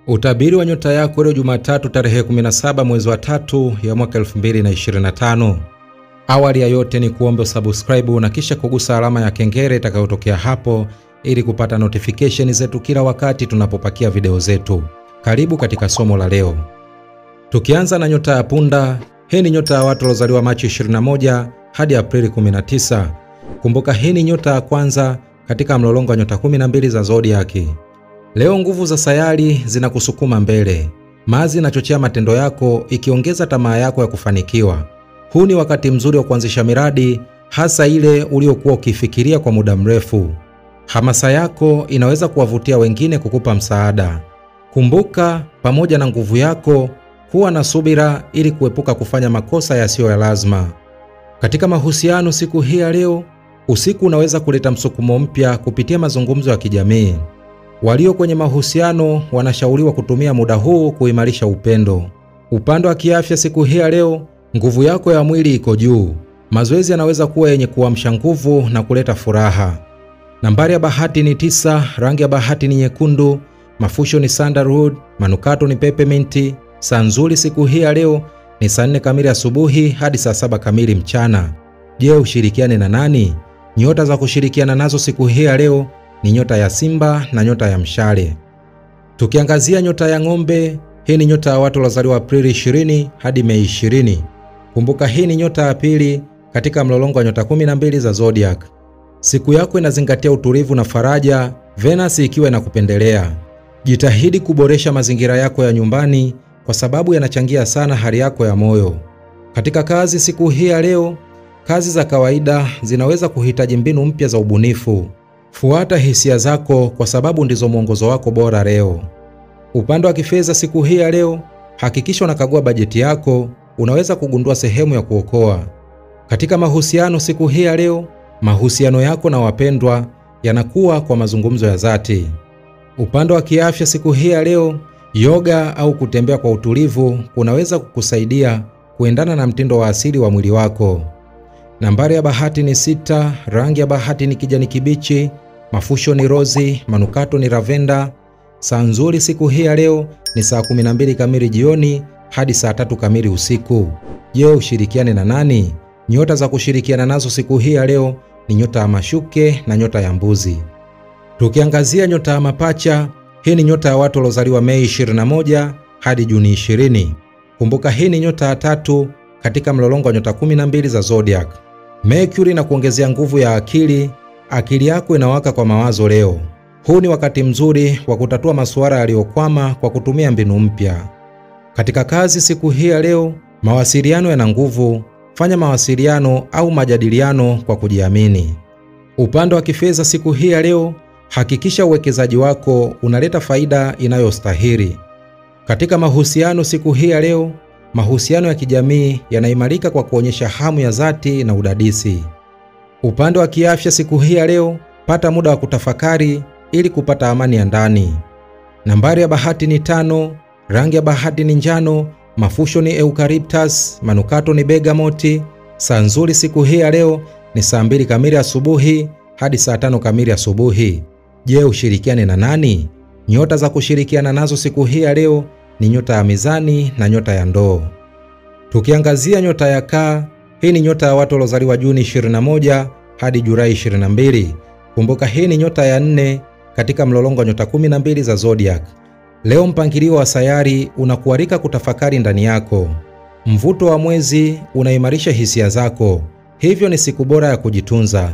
Utabiri wa nyota yako leo Jumatatu tarehe 17 mwezi wa 3 ya mwaka 2025. Awali ya yote ni kuombe subscribe na kisha kugusa alama ya kengele itakayotokea hapo ili kupata notification zetu kila wakati tunapopakia video zetu. Karibu katika somo la leo. Tukianza na nyota ya punda, hii ni nyota ya watu waliozaliwa Machi 21 hadi Aprili 19. Kumbuka hii ni nyota ya kwanza katika mlolongo wa nyota 12 za zodiaki. Leo nguvu za sayari zinakusukuma mbele. Mars inachochea matendo yako ikiongeza tamaa yako ya kufanikiwa. Huu ni wakati mzuri wa kuanzisha miradi, hasa ile uliokuwa ukifikiria kwa muda mrefu. Hamasa yako inaweza kuwavutia wengine kukupa msaada. Kumbuka, pamoja na nguvu yako, kuwa na subira ili kuepuka kufanya makosa yasiyo ya lazima. Katika mahusiano siku hii ya leo, usiku unaweza kuleta msukumo mpya kupitia mazungumzo ya kijamii. Walio kwenye mahusiano wanashauriwa kutumia muda huu kuimarisha upendo. Upande wa kiafya siku hii ya leo, nguvu yako ya mwili iko juu. Mazoezi yanaweza kuwa yenye kuamsha nguvu na kuleta furaha. Nambari ya bahati ni 9, rangi ya bahati ni nyekundu, mafusho ni sandalwood, manukato ni peppermint. Saa nzuri siku hii ya leo ni saa 4 kamili asubuhi hadi saa 7 kamili mchana. Je, ushirikiane na nani? Nyota za kushirikiana nazo siku hii ya leo ni nyota ya Simba na nyota ya Mshale. Tukiangazia nyota ya ng'ombe, hii ni nyota ya watu waliozaliwa Aprili 20 hadi Mei 20. Kumbuka hii ni nyota ya pili katika mlolongo wa nyota 12 za zodiac. Siku yako inazingatia utulivu na faraja, Venus ikiwa inakupendelea. Jitahidi kuboresha mazingira yako ya nyumbani kwa sababu yanachangia sana hali yako ya moyo. Katika kazi siku hii ya leo, kazi za kawaida zinaweza kuhitaji mbinu mpya za ubunifu. Fuata hisia zako kwa sababu ndizo mwongozo wako bora leo. Upande wa kifedha siku hii ya leo, hakikisha unakagua bajeti yako, unaweza kugundua sehemu ya kuokoa. Katika mahusiano siku hii ya leo, mahusiano yako na wapendwa yanakuwa kwa mazungumzo ya dhati. Upande wa kiafya siku hii ya leo, yoga au kutembea kwa utulivu kunaweza kukusaidia kuendana na mtindo wa asili wa mwili wako. Nambari ya bahati ni 6, rangi ya bahati ni kijani kibichi, mafusho ni rozi, manukato ni lavenda. Saa nzuri siku hii ya leo ni saa 12 kamili jioni hadi saa 3 kamili usiku. Je, ushirikiane na nani? Nyota za kushirikiana nazo siku hii ya leo ni nyota ya mashuke na nyota ya mbuzi. Tukiangazia nyota ya mapacha, hii ni nyota ya watu waliozaliwa Mei 21 hadi Juni 20. Kumbuka hii ni nyota ya 3 katika mlolongo wa nyota 12 za zodiac. Mercury na kuongezea nguvu ya akili yako inawaka kwa mawazo leo. Huu ni wakati mzuri wa kutatua masuala yaliyokwama kwa kutumia mbinu mpya. Katika kazi siku hii ya leo, mawasiliano yana nguvu, fanya mawasiliano au majadiliano kwa kujiamini. Upande wa kifedha siku hii ya leo, hakikisha uwekezaji wako unaleta faida inayostahili. Katika mahusiano siku hii ya leo, mahusiano ya kijamii yanaimarika kwa kuonyesha hamu ya dhati na udadisi. Upande wa kiafya siku hii ya leo, pata muda wa kutafakari ili kupata amani ya ndani. Nambari ya bahati ni 5, rangi ya bahati ni njano, mafusho ni eucalyptus, manukato ni bergamot. Saa nzuri siku hii ya leo ni saa 2 kamili asubuhi hadi saa 5 kamili asubuhi. Je, ushirikiane na nani? Nyota za kushirikiana nazo siku hii ya leo ni nyota ya mizani na nyota ya ndoo. Tukiangazia nyota ya kaa, hii ni nyota ya watu waliozaliwa Juni 21 hadi Julai 22. Kumbuka hii ni nyota ya 4 katika mlolongo wa nyota 12 za zodiac. Leo mpangilio wa sayari unakualika kutafakari ndani yako. Mvuto wa mwezi unaimarisha hisia zako, hivyo ni siku bora ya kujitunza.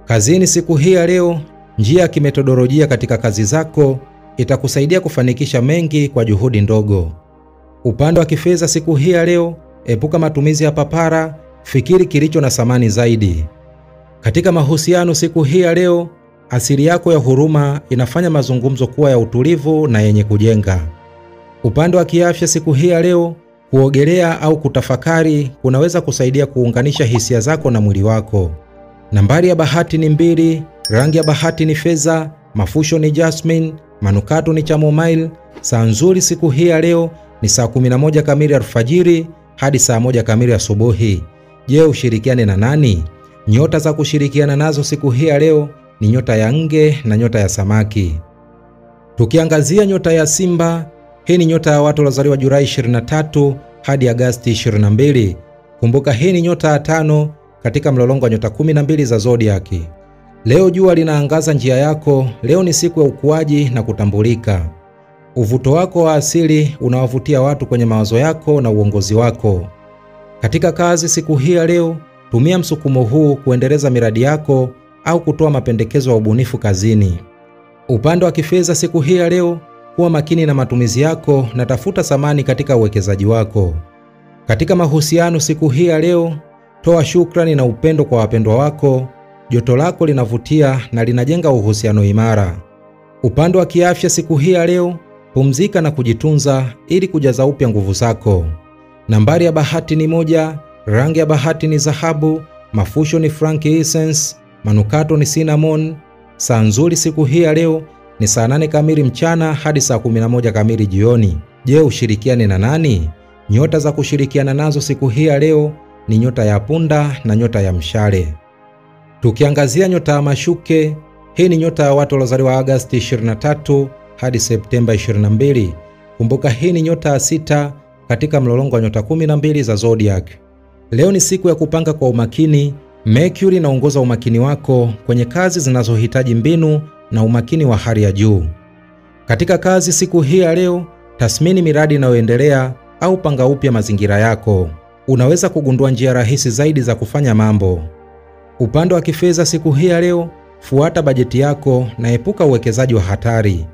Kazini siku hii ya leo, njia ya kimetodolojia katika kazi zako itakusaidia kufanikisha mengi kwa juhudi ndogo. Upande wa kifedha siku hii ya leo, epuka matumizi ya papara, fikiri kilicho na thamani zaidi. Katika mahusiano siku hii ya leo, asili yako ya huruma inafanya mazungumzo kuwa ya utulivu na yenye kujenga. Upande wa kiafya siku hii ya leo, kuogelea au kutafakari kunaweza kusaidia kuunganisha hisia zako na mwili wako. Nambari ya bahati ni 2, rangi ya bahati ni fedha, mafusho ni jasmine, manukato ni chamomile. Saa nzuri siku hii ya leo ni saa 11 kamili alfajiri hadi saa 1 kamili asubuhi. Je, ushirikiane na nani? Nyota za kushirikiana nazo siku hii ya leo ni nyota ya nge na nyota ya samaki. Tukiangazia nyota ya Simba, hii ni nyota ya watu waliozaliwa Julai 23 hadi Agosti 22. Kumbuka hii ni nyota ya 5 katika mlolongo wa nyota 12 za zodiaki. Leo jua linaangaza njia yako. Leo ni siku ya ukuaji na kutambulika. Uvuto wako wa asili unawavutia watu kwenye mawazo yako na uongozi wako. Katika kazi siku hii ya leo, tumia msukumo huu kuendeleza miradi yako au kutoa mapendekezo ya ubunifu kazini. Upande wa kifedha siku hii ya leo, kuwa makini na matumizi yako na tafuta thamani katika uwekezaji wako. Katika mahusiano siku hii ya leo, toa shukrani na upendo kwa wapendwa wako. Joto lako linavutia na linajenga uhusiano imara. Upande wa kiafya siku hii ya leo, pumzika na kujitunza ili kujaza upya nguvu zako. Nambari ya bahati ni 1, rangi ya bahati ni dhahabu, mafusho ni frankincense, manukato ni cinnamon. Saa nzuri siku hii ya leo ni saa 8 kamili mchana hadi saa 11 kamili jioni. Je, ushirikiane na nani? Nyota za kushirikiana nazo siku hii ya leo ni nyota ya punda na nyota ya mshale. Tukiangazia nyota ya mashuke, hii ni nyota ya watu waliozaliwa Agosti 23 hadi Septemba 22. Kumbuka hii ni nyota ya 6 katika mlolongo wa nyota 12 za zodiac. Leo ni siku ya kupanga kwa umakini. Mercury inaongoza umakini wako kwenye kazi zinazohitaji mbinu na umakini wa hali ya juu. Katika kazi siku hii ya leo, tathmini miradi inayoendelea au panga upya mazingira yako. Unaweza kugundua njia rahisi zaidi za kufanya mambo. Upande wa kifedha siku hii ya leo, fuata bajeti yako na epuka uwekezaji wa hatari.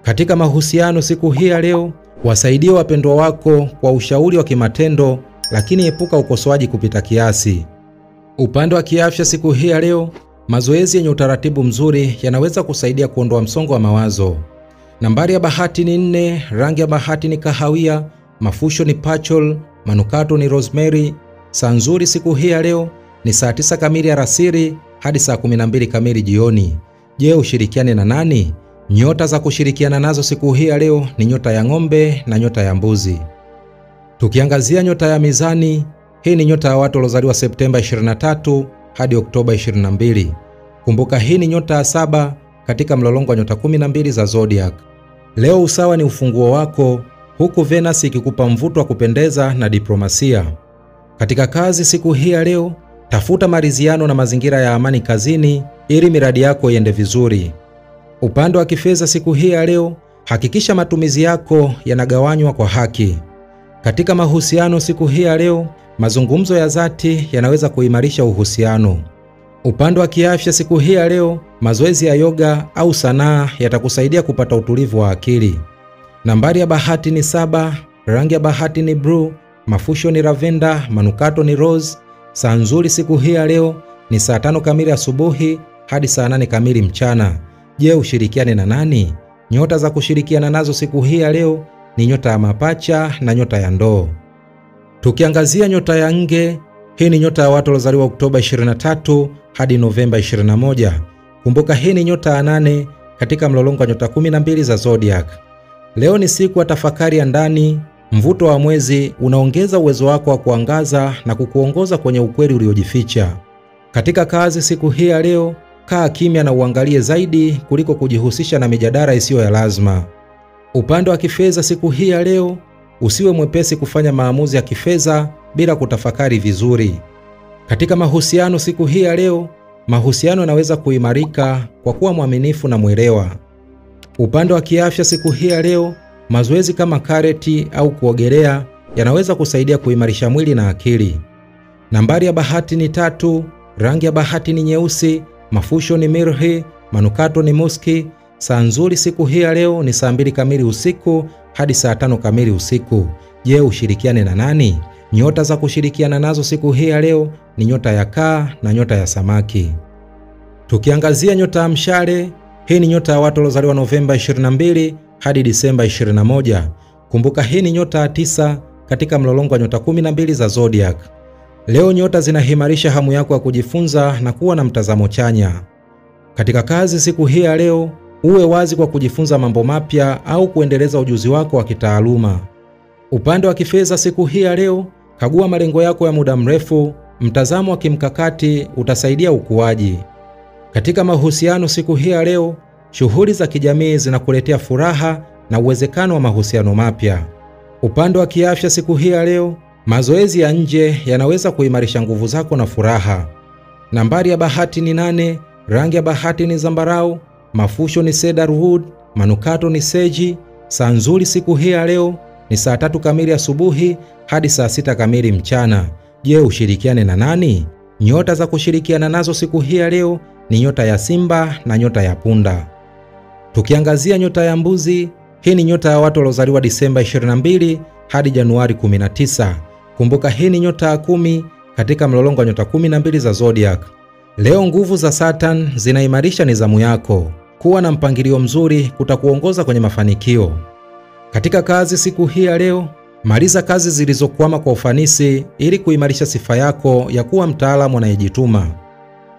Katika mahusiano siku hii ya leo, wasaidie wapendwa wako kwa ushauri wa kimatendo, lakini epuka ukosoaji kupita kiasi. Upande wa kiafya siku hii ya leo, mazoezi yenye utaratibu mzuri yanaweza kusaidia kuondoa msongo wa mawazo. Nambari ya bahati ni 4, rangi ya bahati ni kahawia, mafusho ni pachol, manukato ni rosemary. Saa nzuri siku hii ya leo ni saa 9 kamili alasiri hadi saa 12 kamili jioni. Je, ushirikiane na nani? Nyota za kushirikiana nazo siku hii ya leo ni nyota ya ng'ombe na nyota ya mbuzi. Tukiangazia nyota ya mizani, hii ni nyota ya watu waliozaliwa Septemba 23 hadi Oktoba 22. Kumbuka hii ni nyota ya 7 katika mlolongo wa nyota 12 za zodiac. Leo usawa ni ufunguo wako, huku Venus ikikupa mvuto wa kupendeza na diplomasia. Katika kazi siku hii ya leo, tafuta maridhiano na mazingira ya amani kazini ili miradi yako iende vizuri. Upande wa kifedha siku hii ya leo, hakikisha matumizi yako yanagawanywa kwa haki. Katika mahusiano siku hii ya leo, mazungumzo ya dhati yanaweza kuimarisha uhusiano. Upande wa kiafya siku hii ya leo, mazoezi ya yoga au sanaa yatakusaidia kupata utulivu wa akili. Nambari ya bahati ni 7, rangi ya bahati ni blue, mafusho ni lavender, manukato ni rose. Saa nzuri siku hii ya leo ni saa 5 kamili asubuhi hadi saa 8 kamili mchana. Je, ushirikiane na nani? Nyota za kushirikiana nazo siku hii ya leo ni nyota ya mapacha na nyota ya ndoo. Tukiangazia nyota ya nge, hii ni nyota ya watu waliozaliwa Oktoba 23 hadi Novemba 21. Kumbuka hii ni nyota ya 8 katika mlolongo wa nyota 12 za zodiac. Leo ni siku ya tafakari ya ndani. Mvuto wa mwezi unaongeza uwezo wako wa kuangaza na kukuongoza kwenye ukweli uliojificha. Katika kazi siku hii ya leo, kaa kimya na uangalie zaidi kuliko kujihusisha na mijadala isiyo ya lazima. Upande wa kifedha siku hii ya leo, usiwe mwepesi kufanya maamuzi ya kifedha bila kutafakari vizuri. Katika mahusiano siku hii ya leo, mahusiano yanaweza kuimarika kwa kuwa mwaminifu na mwelewa. Upande wa kiafya siku hii ya leo, mazoezi kama karate au kuogelea yanaweza kusaidia kuimarisha mwili na akili. Nambari ya bahati ni 3, rangi ya bahati ni nyeusi, mafusho ni mirhi, manukato ni muski. Saa nzuri siku hii ya leo ni saa 2 kamili usiku hadi saa 5 kamili usiku. Je, ushirikiane na nani? Nyota za kushirikiana nazo siku hii ya leo ni nyota ya kaa na nyota ya samaki. Tukiangazia nyota ya mshale, hii ni nyota ya watu waliozaliwa Novemba 22 hadi Disemba 21. Kumbuka hii ni nyota ya 9 katika mlolongo wa nyota 12 za zodiac. Leo nyota zinahimarisha hamu yako ya kujifunza na kuwa na mtazamo chanya. Katika kazi siku hii ya leo, uwe wazi kwa kujifunza mambo mapya au kuendeleza ujuzi wako wa kitaaluma. Upande wa kifedha siku hii ya leo, kagua malengo yako ya muda mrefu. Mtazamo wa kimkakati utasaidia ukuaji. Katika mahusiano siku hii ya leo, shughuli za kijamii zinakuletea furaha na uwezekano wa mahusiano mapya. Upande wa kiafya siku hii ya leo, mazoezi ya nje yanaweza kuimarisha nguvu zako na furaha. Nambari ya bahati ni 8, rangi ya bahati ni zambarau, mafusho ni cedarwood, manukato ni seji. Saa nzuri siku hii ya leo ni saa 3 kamili asubuhi hadi saa 6 kamili mchana. Je, ushirikiane na nani? Nyota za kushirikiana nazo siku hii ya leo ni nyota ya Simba na nyota ya Punda. Tukiangazia nyota ya Mbuzi, hii ni nyota ya watu waliozaliwa Disemba 22 hadi Januari 19. Kumbuka hii ni nyota ya 10 katika mlolongo wa nyota 12 za zodiac. Leo nguvu za Saturn zinaimarisha nidhamu yako. Kuwa na mpangilio mzuri kutakuongoza kwenye mafanikio. Katika kazi siku hii ya leo, maliza kazi zilizokwama kwa ufanisi ili kuimarisha sifa yako ya kuwa mtaalamu anayejituma.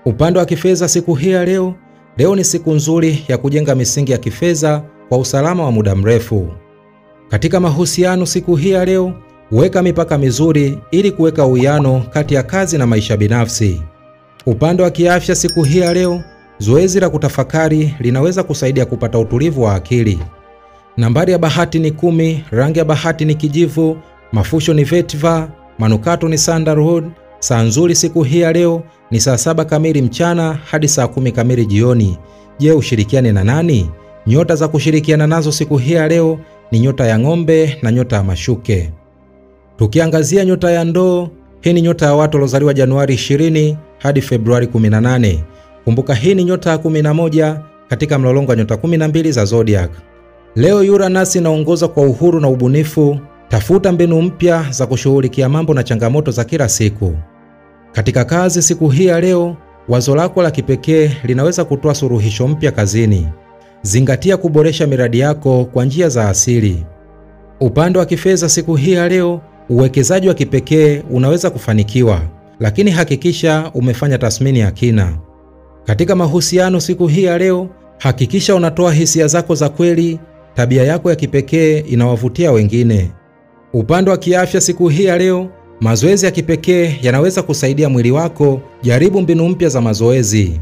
Upande wa kifedha siku hii ya leo, leo ni siku nzuri ya kujenga misingi ya kifedha kwa usalama wa muda mrefu. Katika mahusiano siku hii ya leo, weka mipaka mizuri ili kuweka uwiano kati ya kazi na maisha binafsi. Upande wa kiafya siku hii ya leo, zoezi la kutafakari linaweza kusaidia kupata utulivu wa akili. Nambari ya bahati ni 10, rangi ya bahati ni kijivu, mafusho ni vetiver, manukato ni sandalwood. Saa nzuri siku hii ya leo ni saa 7 kamili mchana hadi saa 10 kamili jioni. Je, ushirikiane na nani? Nyota za kushirikiana nazo siku hii ya leo ni nyota ya Ng'ombe na nyota ya Mashuke. Tukiangazia nyota ya Ndoo, hii ni nyota ya watu waliozaliwa Januari 20 hadi Februari 18. Kumbuka hii ni nyota ya 11 katika mlolongo wa nyota 12 za zodiac. Leo Uranus inaongoza kwa uhuru na ubunifu. Tafuta mbinu mpya za kushughulikia mambo na changamoto za kila siku. Katika kazi siku hii ya leo, wazo lako la kipekee linaweza kutoa suluhisho mpya kazini. Zingatia kuboresha miradi yako kwa njia za asili. Upande wa kifedha siku hii ya leo, uwekezaji wa kipekee unaweza kufanikiwa, lakini hakikisha umefanya tathmini ya kina. Katika mahusiano siku hii ya leo, hakikisha unatoa hisia zako za kweli. Tabia yako ya kipekee inawavutia wengine. Upande wa kiafya siku hii ya leo, mazoezi ya kipekee yanaweza kusaidia mwili wako. Jaribu mbinu mpya za mazoezi.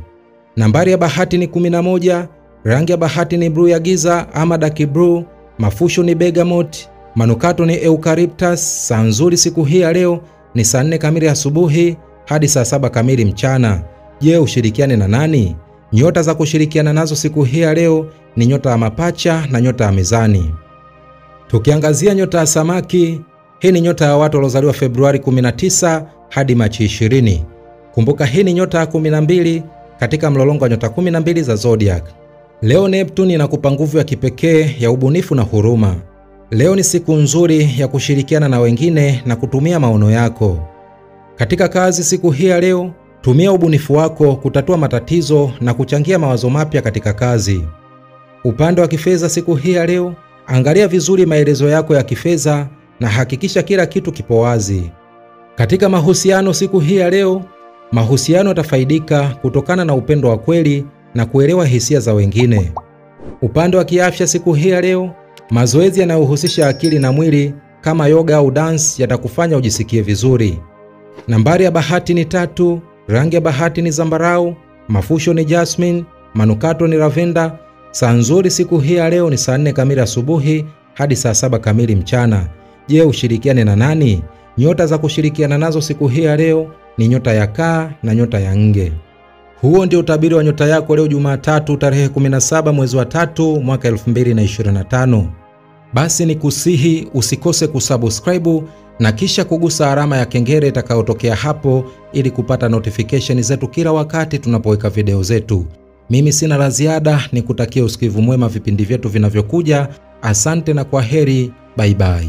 Nambari ya bahati ni 11, rangi ya bahati ni blue ya giza ama dark blue, mafusho ni bergamot, manukato ni eucalyptus. Saa nzuri siku hii ya leo ni saa 4 kamili asubuhi hadi saa 7 kamili mchana. Je, ushirikiane na nani? Nyota za kushirikiana nazo siku hii ya leo ni nyota ya Mapacha na nyota ya Mizani. Tukiangazia nyota ya Samaki, hii ni nyota ya watu waliozaliwa Februari 19 hadi Machi 20. Kumbuka hii ni nyota ya 12 katika mlolongo wa nyota 12 za zodiac. Leo Neptune inakupa nguvu ya kipekee ya ubunifu na huruma. Leo ni siku nzuri ya kushirikiana na wengine na kutumia maono yako. Katika kazi siku hii ya leo, tumia ubunifu wako kutatua matatizo na kuchangia mawazo mapya katika kazi. Upande wa kifedha siku hii ya leo, angalia vizuri maelezo yako ya kifedha na hakikisha kila kitu kipo wazi. Katika mahusiano siku hii ya leo, mahusiano yatafaidika kutokana na upendo wa kweli na kuelewa hisia za wengine. Upande wa kiafya siku hii ya leo, mazoezi yanayohusisha akili na mwili kama yoga au dance yatakufanya ujisikie vizuri. Nambari ya bahati ni 3, rangi ya bahati ni zambarau, mafusho ni jasmine, manukato ni lavender. Saa nzuri siku hii ya leo ni saa 4 kamili asubuhi hadi saa 7 kamili mchana. Je, ushirikiane na nani? Nyota za kushirikiana nazo siku hii ya leo ni nyota ya Kaa na nyota ya Nge. Huo ndio utabiri wa nyota yako leo Jumatatu tarehe 17 mwezi wa 3 mwaka 2025. Basi ni kusihi usikose kusubscribe na kisha kugusa alama ya kengele itakayotokea hapo ili kupata notification zetu kila wakati tunapoweka video zetu. Mimi sina la ziada, nikutakia usikivu mwema vipindi vyetu vinavyokuja. Asante na kwaheri, bye bye.